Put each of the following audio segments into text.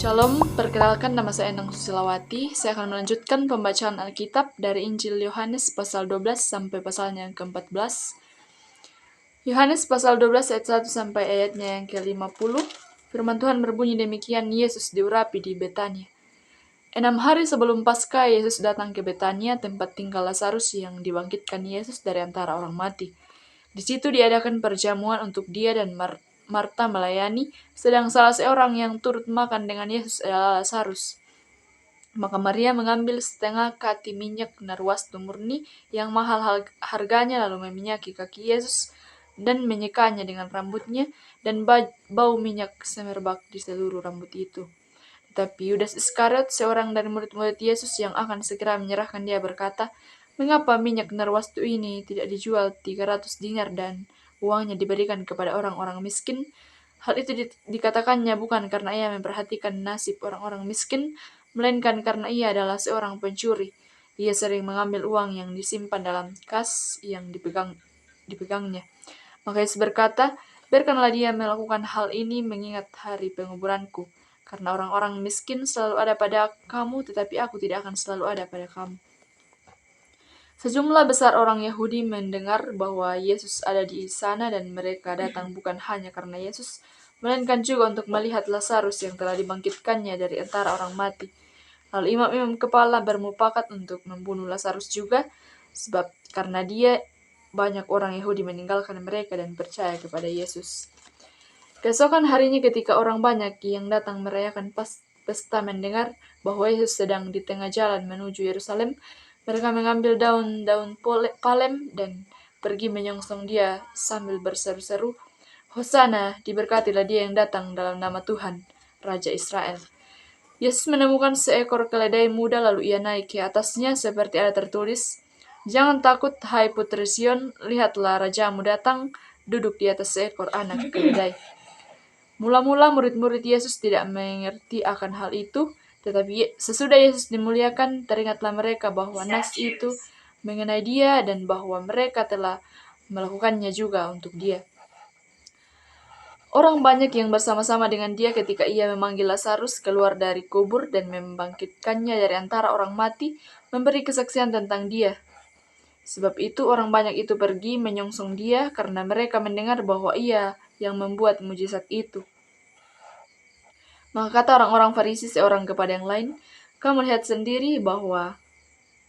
Shalom, perkenalkan nama saya Endang Susilawati. Saya akan melanjutkan pembacaan Alkitab dari Injil Yohanes pasal 12 sampai pasalnya yang ke-14. Yohanes pasal 12 ayat 1 sampai ayatnya yang ke-50. Firman Tuhan berbunyi demikian, Yesus diurapi di Betania. 6 hari sebelum Paskah, Yesus datang ke Betania, tempat tinggal Lazarus yang dibangkitkan Yesus dari antara orang mati. Di situ diadakan perjamuan untuk dia dan Marta melayani, sedang salah seorang yang turut makan dengan Yesus adalah Lazarus. Maka Maria mengambil setengah kati minyak narwastu murni yang mahal harganya, lalu meminyaki kaki Yesus dan menyekanya dengan rambutnya, dan bau minyak semerbak di seluruh rambut itu. Tetapi Yudas Iskariot, seorang dari murid-murid Yesus yang akan segera menyerahkan dia, berkata, "Mengapa minyak narwastu ini tidak dijual 300 dinar dan uangnya diberikan kepada orang-orang miskin?" Hal itu dikatakannya bukan karena ia memperhatikan nasib orang-orang miskin, melainkan karena ia adalah seorang pencuri. Ia sering mengambil uang yang disimpan dalam kas yang dipegangnya. Maka Yesus berkata, "Biarkanlah dia melakukan hal ini mengingat hari penguburanku. Karena orang-orang miskin selalu ada pada kamu, tetapi aku tidak akan selalu ada pada kamu." Sejumlah besar orang Yahudi mendengar bahwa Yesus ada di sana, dan mereka datang bukan hanya karena Yesus, melainkan juga untuk melihat Lazarus yang telah dibangkitkannya dari antara orang mati. Lalu imam-imam kepala bermufakat untuk membunuh Lazarus juga, sebab karena dia banyak orang Yahudi meninggalkan mereka dan percaya kepada Yesus. Keesokan harinya ketika orang banyak yang datang merayakan pesta mendengar bahwa Yesus sedang di tengah jalan menuju Yerusalem, mereka mengambil daun-daun palem dan pergi menyongsong dia sambil berseru-seru, "Hosana, diberkatilah dia yang datang dalam nama Tuhan, Raja Israel." Yesus menemukan seekor keledai muda, lalu ia naik ke atasnya seperti ada tertulis, "Jangan takut, hai putri Sion, lihatlah rajamu datang, duduk di atas seekor anak keledai." Mula-mula murid-murid Yesus tidak mengerti akan hal itu, tetapi sesudah Yesus dimuliakan, teringatlah mereka bahwa nas itu mengenai dia dan bahwa mereka telah melakukannya juga untuk dia. Orang banyak yang bersama-sama dengan dia ketika ia memanggil Lazarus keluar dari kubur dan membangkitkannya dari antara orang mati, memberi kesaksian tentang dia. Sebab itu orang banyak itu pergi menyongsong dia karena mereka mendengar bahwa ia yang membuat mujizat itu. Maka kata orang-orang Farisi seorang kepada yang lain, "Kamu lihat sendiri bahwa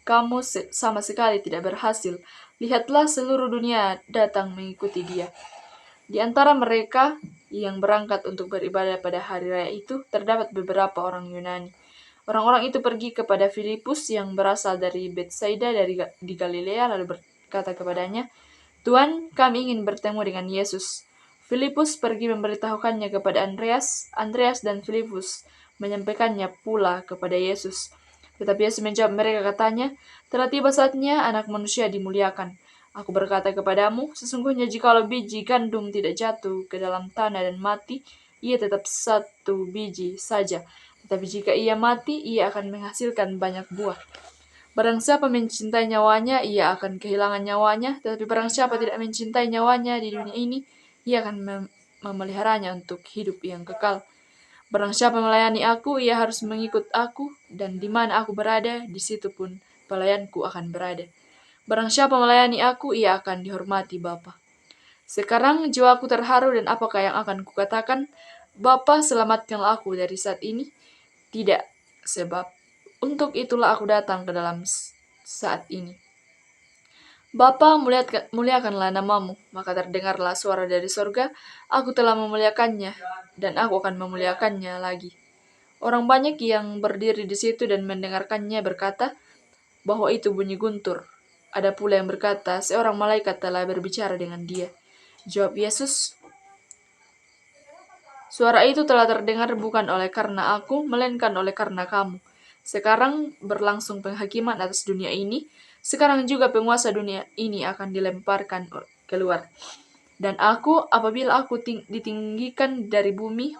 kamu sama sekali tidak berhasil. Lihatlah, seluruh dunia datang mengikuti dia." Di antara mereka yang berangkat untuk beribadah pada hari raya itu, terdapat beberapa orang Yunani. Orang-orang itu pergi kepada Filipus yang berasal dari Betsaida di Galilea, lalu berkata kepadanya, "Tuan, kami ingin bertemu dengan Yesus." Filipus pergi memberitahukannya kepada Andreas. Andreas dan Filipus menyampaikannya pula kepada Yesus. Tetapi Yesus menjawab mereka, katanya, "Telah tiba saatnya Anak Manusia dimuliakan. Aku berkata kepadamu, sesungguhnya jikalau biji gandum tidak jatuh ke dalam tanah dan mati, ia tetap satu biji saja. Tetapi jika ia mati, ia akan menghasilkan banyak buah. Barang siapa mencintai nyawanya, ia akan kehilangan nyawanya. Tetapi barang siapa tidak mencintai nyawanya di dunia ini, ia akan memeliharanya untuk hidup yang kekal. Barang siapa melayani aku, ia harus mengikut aku, dan di mana aku berada, di situ pun pelayanku akan berada. Barang siapa melayani aku, ia akan dihormati Bapa." Sekarang jiwaku terharu, dan apakah yang akan kukatakan? "Bapa, selamatkanlah aku dari saat ini." Tidak, sebab untuk itulah aku datang ke dalam saat ini. "Bapa, muliakanlah namamu." Maka terdengarlah suara dari sorga, "Aku telah memuliakannya, dan aku akan memuliakannya lagi." Orang banyak yang berdiri di situ dan mendengarkannya berkata bahwa itu bunyi guntur. Ada pula yang berkata, "Seorang malaikat telah berbicara dengan dia." Jawab Yesus, "Suara itu telah terdengar bukan oleh karena aku, melainkan oleh karena kamu. Sekarang berlangsung penghakiman atas dunia ini. Sekarang juga penguasa dunia ini akan dilemparkan keluar. Dan aku, apabila aku ditinggikan dari bumi,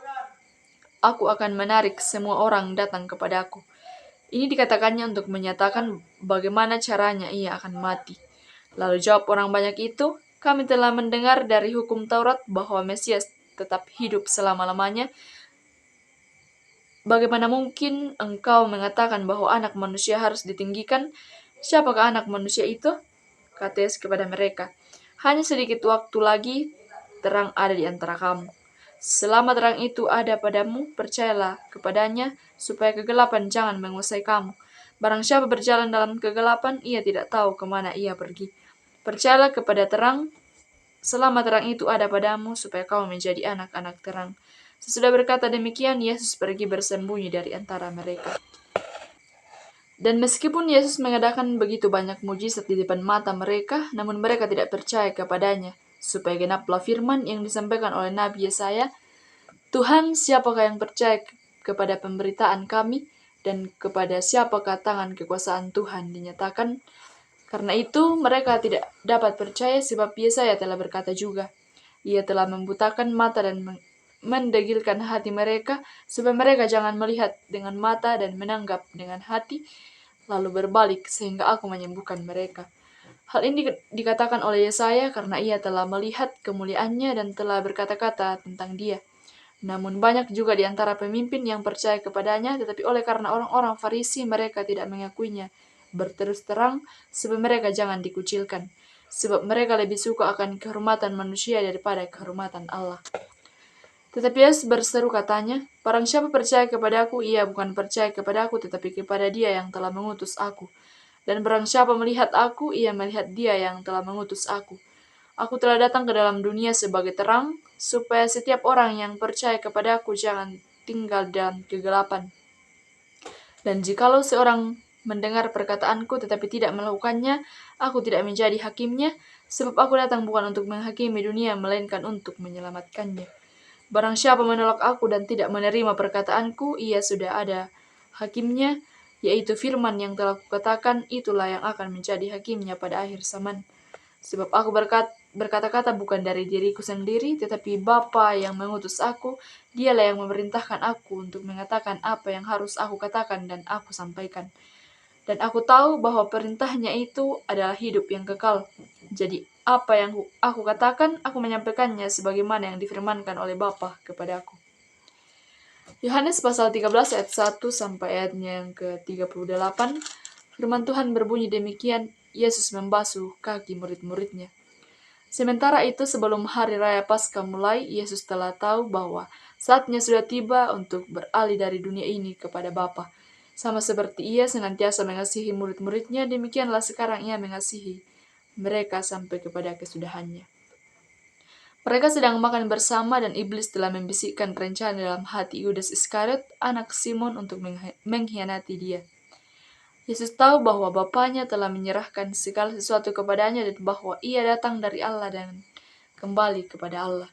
aku akan menarik semua orang datang kepadaku." Ini dikatakannya untuk menyatakan bagaimana caranya ia akan mati. Lalu jawab orang banyak itu, "Kami telah mendengar dari hukum Taurat bahwa Mesias tetap hidup selama-lamanya. Bagaimana mungkin engkau mengatakan bahwa anak manusia harus ditinggikan? Siapakah anak manusia itu? Kata Yesus kepada mereka, hanya sedikit waktu lagi terang ada di antara kamu. Selama terang itu ada padamu, percayalah kepadanya, supaya kegelapan jangan menguasai kamu. Barang siapa berjalan dalam kegelapan, ia tidak tahu kemana ia pergi. Percayalah kepada terang, selama terang itu ada padamu, supaya kamu menjadi anak-anak terang. Sesudah berkata demikian, Yesus pergi bersembunyi dari antara mereka. Dan meskipun Yesus mengadakan begitu banyak mujizat di depan mata mereka, namun mereka tidak percaya kepadanya, supaya genaplah firman yang disampaikan oleh Nabi Yesaya, Tuhan, siapakah yang percaya kepada pemberitaan kami, dan kepada siapakah tangan kekuasaan Tuhan dinyatakan? Karena itu mereka tidak dapat percaya, sebab Yesaya telah berkata juga, Ia telah membutakan mata dan mendegilkan hati mereka, supaya mereka jangan melihat dengan mata dan menanggap dengan hati, lalu berbalik sehingga aku menyembuhkan mereka. Hal ini dikatakan oleh Yesaya karena ia telah melihat kemuliaannya dan telah berkata-kata tentang dia. Namun banyak juga di antara pemimpin yang percaya kepadanya, tetapi oleh karena orang-orang Farisi mereka tidak mengakuinya berterus terang, sebab mereka jangan dikucilkan. Sebab mereka lebih suka akan kehormatan manusia daripada kehormatan Allah. Tetapi Yesus berseru katanya, barang siapa percaya kepadaku, ia bukan percaya kepadaku, tetapi kepada dia yang telah mengutus aku. Dan barang siapa melihat aku, ia melihat dia yang telah mengutus aku. Aku telah datang ke dalam dunia sebagai terang, supaya setiap orang yang percaya kepadaku jangan tinggal dalam kegelapan. Dan jikalau seorang mendengar perkataanku tetapi tidak melakukannya, aku tidak menjadi hakimnya, sebab aku datang bukan untuk menghakimi dunia, melainkan untuk menyelamatkannya. Barang siapa menolak aku dan tidak menerima perkataanku, ia sudah ada hakimnya, yaitu firman yang telah kukatakan, itulah yang akan menjadi hakimnya pada akhir zaman. Sebab aku berkata-kata bukan dari diriku sendiri, tetapi Bapa yang mengutus aku, dialah yang memerintahkan aku untuk mengatakan apa yang harus aku katakan dan aku sampaikan. Dan aku tahu bahwa perintahnya itu adalah hidup yang kekal. Jadi apa yang aku katakan, aku menyampaikannya sebagaimana yang difirmankan oleh Bapa kepada aku. Yohanes pasal 13 ayat 1 sampai ayatnya yang ke-38, firman Tuhan berbunyi demikian, Yesus membasuh kaki murid-muridnya. Sementara itu sebelum hari raya Paskah mulai, Yesus telah tahu bahwa saatnya sudah tiba untuk beralih dari dunia ini kepada Bapa. Sama seperti ia senantiasa mengasihi murid-muridnya, demikianlah sekarang ia mengasihi mereka sampai kepada kesudahannya. Mereka sedang makan bersama dan iblis telah membisikkan rencana dalam hati Yudas Iskariot, anak Simon, untuk mengkhianati dia. Yesus tahu bahwa Bapanya telah menyerahkan segala sesuatu kepadanya dan bahwa ia datang dari Allah dan kembali kepada Allah.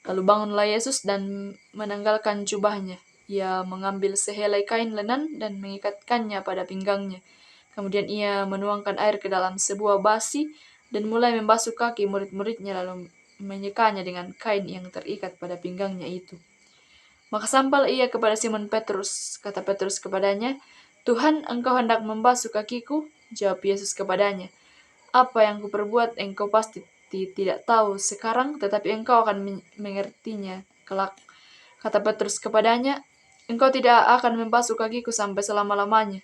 Lalu bangunlah Yesus dan menanggalkan jubahnya. Ia mengambil sehelai kain lenan dan mengikatkannya pada pinggangnya. Kemudian ia menuangkan air ke dalam sebuah basi dan mulai membasuh kaki murid-muridnya lalu menyekanya dengan kain yang terikat pada pinggangnya itu. Maka sampailah ia kepada Simon Petrus. Kata Petrus kepadanya, Tuhan, engkau hendak membasuh kakiku? Jawab Yesus kepadanya, apa yang kuperbuat engkau pasti tidak tahu sekarang, tetapi engkau akan mengertinya kelak. Kata Petrus kepadanya, engkau tidak akan membasuh kakiku sampai selama-lamanya.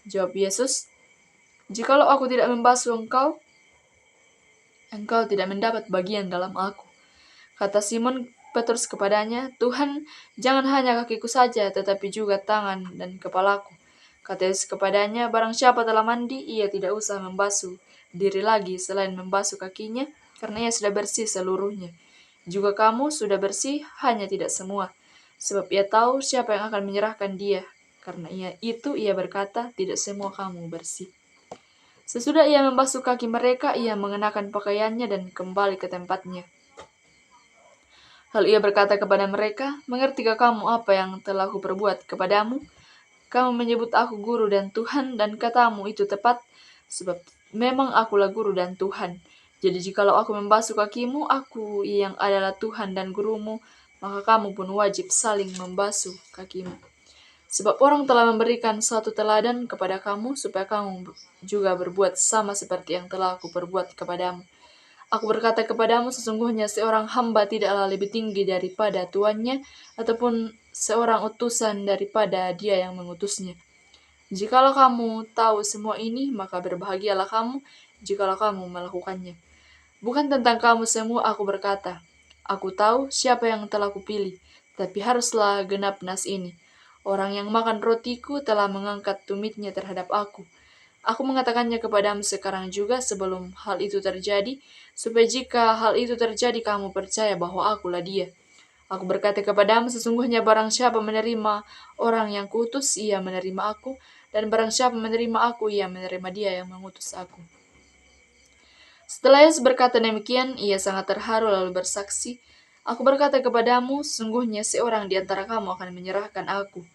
Jawab Yesus, jikalau aku tidak membasuh engkau, engkau tidak mendapat bagian dalam aku. Kata Simon Petrus kepadanya, Tuhan, jangan hanya kakiku saja, tetapi juga tangan dan kepalaku. Kata Yesus kepadanya, barang siapa telah mandi, ia tidak usah membasuh diri lagi selain membasuh kakinya, karena ia sudah bersih seluruhnya. Juga kamu sudah bersih, hanya tidak semua. Sebab ia tahu siapa yang akan menyerahkan dia. Karena ia berkata, tidak semua kamu bersih. Sesudah ia membasuh kaki mereka, ia mengenakan pakaiannya dan kembali ke tempatnya. Lalu ia berkata kepada mereka, mengertikah kamu apa yang telah kuperbuat kepadamu? Kamu menyebut aku guru dan Tuhan, dan katamu itu tepat, sebab memang akulah guru dan Tuhan. Jadi jikalau aku membasuh kakimu, aku yang adalah Tuhan dan gurumu, maka kamu pun wajib saling membasuh kakimu. Sebab orang telah memberikan suatu teladan kepada kamu, supaya kamu juga berbuat sama seperti yang telah aku perbuat kepadamu. Aku berkata kepadamu, sesungguhnya seorang hamba tidaklah lebih tinggi daripada tuannya, ataupun seorang utusan daripada Dia yang mengutusnya. Jikalau kamu tahu semua ini, maka berbahagialah kamu jikalau kamu melakukannya. Bukan tentang kamu semua aku berkata. Aku tahu siapa yang telah kupilih, tapi haruslah genap nas ini. Orang yang makan rotiku telah mengangkat tumitnya terhadap aku. Aku mengatakannya kepadamu sekarang juga sebelum hal itu terjadi, supaya jika hal itu terjadi kamu percaya bahwa akulah Dia. Aku berkata kepadamu, sesungguhnya barang siapa menerima orang yang kuutus, ia menerima aku, dan barang siapa menerima aku, ia menerima Dia yang mengutus aku. Setelah Yesus berkata demikian, ia sangat terharu lalu bersaksi, Aku berkata kepadamu, sesungguhnya seorang di antara kamu akan menyerahkan aku.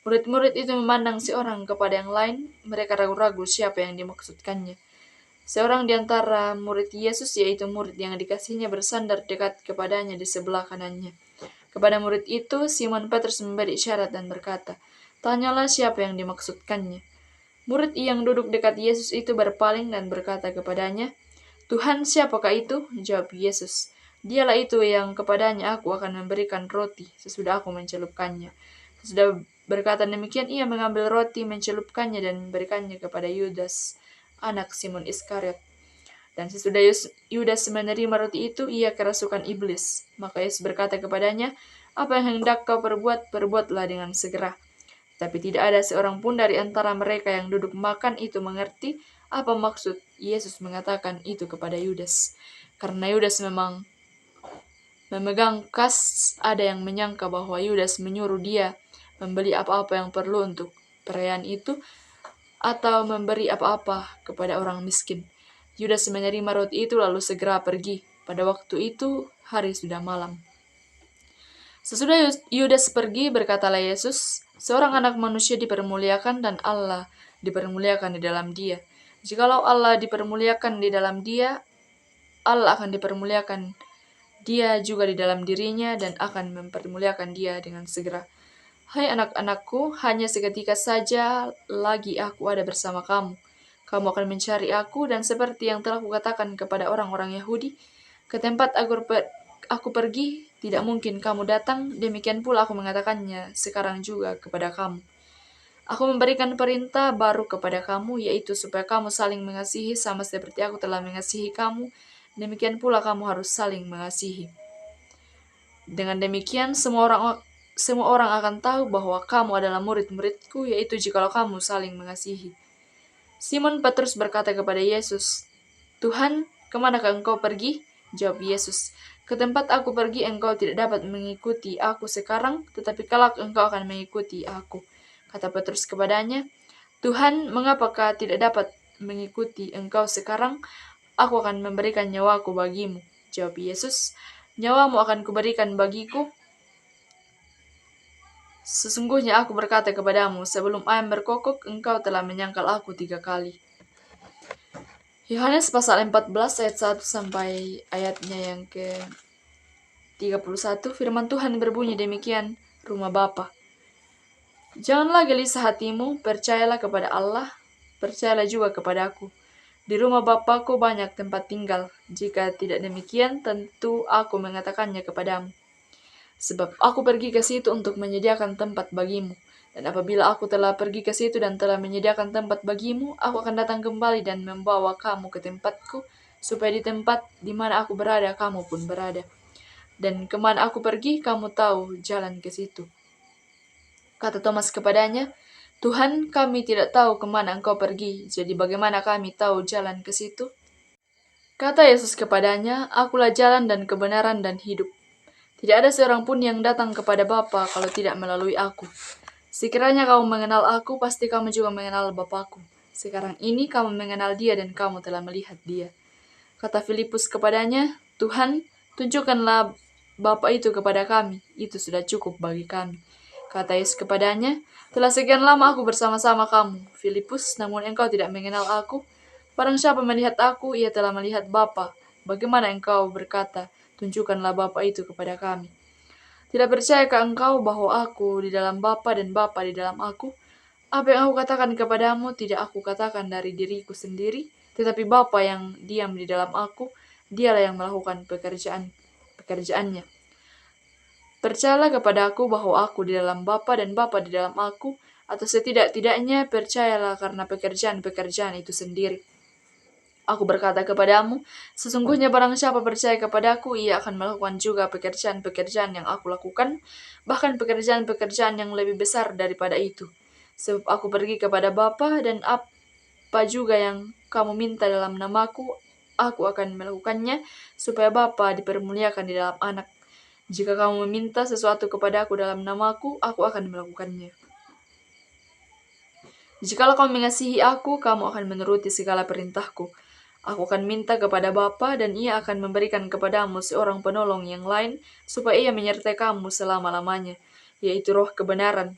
Murid-murid itu memandang seorang kepada yang lain, mereka ragu-ragu siapa yang dimaksudkannya. Seorang di antara murid Yesus, yaitu murid yang dikasihnya, bersandar dekat kepadanya di sebelah kanannya. Kepada murid itu, Simon Petrus memberi isyarat dan berkata, Tanyalah siapa yang dimaksudkannya. Murid yang duduk dekat Yesus itu berpaling dan berkata kepadanya, Tuhan, siapakah itu? Jawab Yesus, Dialah itu yang kepadanya aku akan memberikan roti sesudah aku mencelupkannya. Sesudah berkata demikian, ia mengambil roti, mencelupkannya dan memberikannya kepada Yudas, anak Simon Iskariot. Dan sesudah Yudas menerima roti itu, ia kerasukan iblis. Maka Yesus berkata kepadanya, Apa yang hendak kau perbuat, perbuatlah dengan segera. Tapi tidak ada seorang pun dari antara mereka yang duduk makan itu mengerti apa maksud Yesus mengatakan itu kepada Yudas. Karena Yudas memang memegang kas, ada yang menyangka bahwa Yudas menyuruh dia membeli apa-apa yang perlu untuk perayaan itu, atau memberi apa-apa kepada orang miskin. Yudas menerima roti itu lalu segera pergi. Pada waktu itu, hari sudah malam. Sesudah Yudas pergi, berkatalah Yesus, Seorang anak manusia dipermuliakan dan Allah dipermuliakan di dalam dia. Jikalau Allah dipermuliakan di dalam dia, Allah akan dipermuliakan dia juga di dalam dirinya dan akan mempermuliakan dia dengan segera. Hai anak-anakku, hanya seketika saja lagi aku ada bersama kamu. Kamu akan mencari aku, dan seperti yang telah kukatakan kepada orang-orang Yahudi, ke tempat aku pergi, tidak mungkin kamu datang, demikian pula aku mengatakannya sekarang juga kepada kamu. Aku memberikan perintah baru kepada kamu, yaitu supaya kamu saling mengasihi sama seperti aku telah mengasihi kamu, demikian pula kamu harus saling mengasihi. Dengan demikian, semua orang akan tahu bahwa kamu adalah murid-muridku, yaitu jikalau kamu saling mengasihi. Simon Petrus berkata kepada Yesus, Tuhan, kemanakah engkau pergi? Jawab Yesus, ke tempat aku pergi engkau tidak dapat mengikuti aku sekarang, tetapi kelak engkau akan mengikuti aku. Kata Petrus kepadanya, Tuhan, mengapakah tidak dapat mengikuti engkau sekarang? Aku akan memberikan nyawaku bagimu. Jawab Yesus, nyawamu akan kuberikan bagiku. Sesungguhnya aku berkata kepadamu, sebelum ayam berkokok, engkau telah menyangkal aku 3 kali. Yohanes pasal 14 ayat 1 sampai ayatnya yang ke-31, firman Tuhan berbunyi demikian, rumah Bapa. Janganlah gelisah hatimu, percayalah kepada Allah, percayalah juga kepadaku. Di rumah Bapakku banyak tempat tinggal. Jika tidak demikian, tentu aku mengatakannya kepadamu. Sebab aku pergi ke situ untuk menyediakan tempat bagimu. Dan apabila aku telah pergi ke situ dan telah menyediakan tempat bagimu, aku akan datang kembali dan membawa kamu ke tempatku, supaya di tempat di mana aku berada, kamu pun berada. Dan kemana aku pergi, kamu tahu jalan ke situ. Kata Thomas kepadanya, Tuhan, kami tidak tahu kemana engkau pergi, jadi bagaimana kami tahu jalan ke situ? Kata Yesus kepadanya, Akulah jalan dan kebenaran dan hidup. Tidak ada seorang pun yang datang kepada Bapa kalau tidak melalui aku. Sekiranya kamu mengenal aku, pasti kamu juga mengenal Bapakku. Sekarang ini kamu mengenal dia dan kamu telah melihat dia. Kata Filipus kepadanya, Tuhan, tunjukkanlah Bapa itu kepada kami, itu sudah cukup bagi kami. Kata Yesus kepadanya, telah sekian lama aku bersama-sama kamu, Filipus, namun engkau tidak mengenal aku. Barang siapa melihat aku, ia telah melihat Bapa. Bagaimana engkau berkata, tunjukkanlah Bapa itu kepada kami. Tidak percayakah engkau bahwa aku di dalam Bapa dan Bapa di dalam aku? Apa yang aku katakan kepadamu tidak aku katakan dari diriku sendiri, tetapi Bapa yang diam di dalam aku, dialah yang melakukan pekerjaannya. Percayalah kepada aku bahwa aku di dalam Bapa dan Bapa di dalam aku, atau setidak-tidaknya percayalah karena pekerjaan-pekerjaan itu sendiri. Aku berkata kepadamu, sesungguhnya barang siapa percaya kepadaku, ia akan melakukan juga pekerjaan-pekerjaan yang aku lakukan, bahkan pekerjaan-pekerjaan yang lebih besar daripada itu. Sebab aku pergi kepada Bapa, dan apa juga yang kamu minta dalam namaku, aku akan melakukannya, supaya Bapa dipermuliakan di dalam Anak. Jika kamu meminta sesuatu kepadaku dalam namaku, aku akan melakukannya. Jikalau kamu mengasihi aku, kamu akan menuruti segala perintahku. Aku akan minta kepada Bapa, dan ia akan memberikan kepadamu seorang penolong yang lain, supaya ia menyertai kamu selama-lamanya, yaitu Roh kebenaran.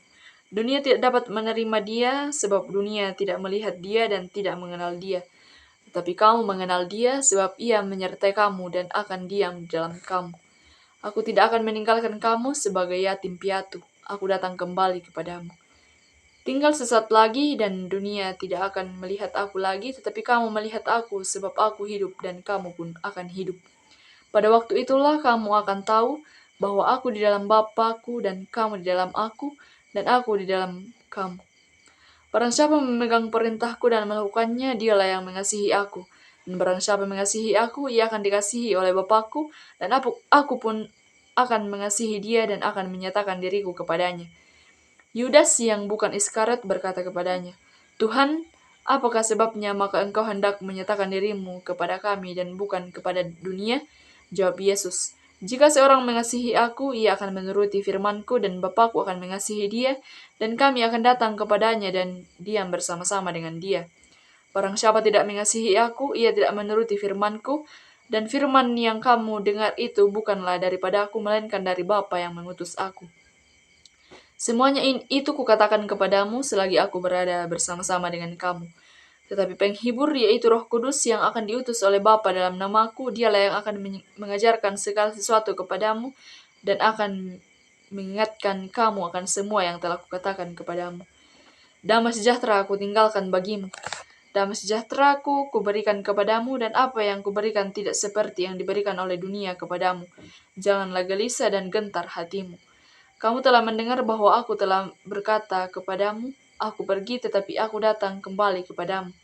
Dunia tidak dapat menerima dia, sebab dunia tidak melihat dia dan tidak mengenal dia. Tetapi kamu mengenal dia, sebab ia menyertai kamu dan akan diam di dalam kamu. Aku tidak akan meninggalkan kamu sebagai yatim piatu. Aku datang kembali kepadamu. Tinggal sesaat lagi dan dunia tidak akan melihat aku lagi, tetapi kamu melihat aku sebab aku hidup dan kamu pun akan hidup. Pada waktu itulah kamu akan tahu bahwa aku di dalam Bapa-Ku dan kamu di dalam aku dan aku di dalam kamu. Barang siapa memegang perintahku dan melakukannya, dialah yang mengasihi aku. Dan barang siapa mengasihi aku, ia akan dikasihi oleh Bapakku, dan aku pun akan mengasihi dia dan akan menyatakan diriku kepadanya. Yudas yang bukan Iskariot berkata kepadanya, Tuhan, apakah sebabnya maka engkau hendak menyatakan dirimu kepada kami dan bukan kepada dunia? Jawab Yesus, jika seorang mengasihi aku, ia akan menuruti firmanku dan Bapakku akan mengasihi dia, dan kami akan datang kepadanya dan diam bersama-sama dengan dia. Barang siapa tidak mengasihi aku, ia tidak menuruti firmanku, dan firman yang kamu dengar itu bukanlah daripada aku, melainkan dari Bapa yang mengutus aku. Semuanya itu kukatakan kepadamu selagi aku berada bersama-sama dengan kamu. Tetapi penghibur yaitu Roh Kudus yang akan diutus oleh Bapa dalam namaku, dialah yang akan mengajarkan segala sesuatu kepadamu dan akan mengingatkan kamu akan semua yang telah kukatakan kepadamu. Damai sejahtera aku tinggalkan bagimu. Damai sejahtera aku kuberikan kepadamu, dan apa yang kuberikan tidak seperti yang diberikan oleh dunia kepadamu. Janganlah gelisah dan gentar hatimu. Kamu telah mendengar bahwa aku telah berkata kepadamu, aku pergi tetapi aku datang kembali kepadamu.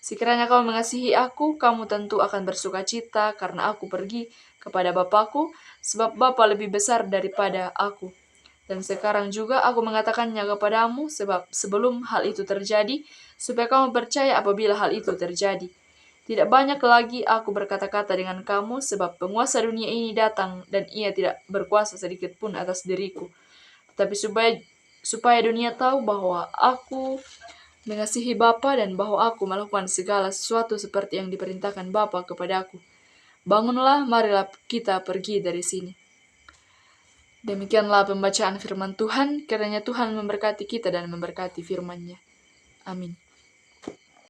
Sekiranya kamu mengasihi aku, kamu tentu akan bersuka cita karena aku pergi kepada Bapakku, sebab Bapa lebih besar daripada aku. Dan sekarang juga aku mengatakannya kepadamu, sebab sebelum hal itu terjadi, supaya kamu percaya apabila hal itu terjadi. Tidak banyak lagi aku berkata-kata dengan kamu, sebab penguasa dunia ini datang dan ia tidak berkuasa sedikit pun atas diriku. Tetapi supaya dunia tahu bahwa aku mengasihi Bapa dan bahwa aku melakukan segala sesuatu seperti yang diperintahkan Bapa kepadaku. Bangunlah, marilah kita pergi dari sini. Demikianlah pembacaan firman Tuhan, kiranya Tuhan memberkati kita dan memberkati firman-Nya. Amin.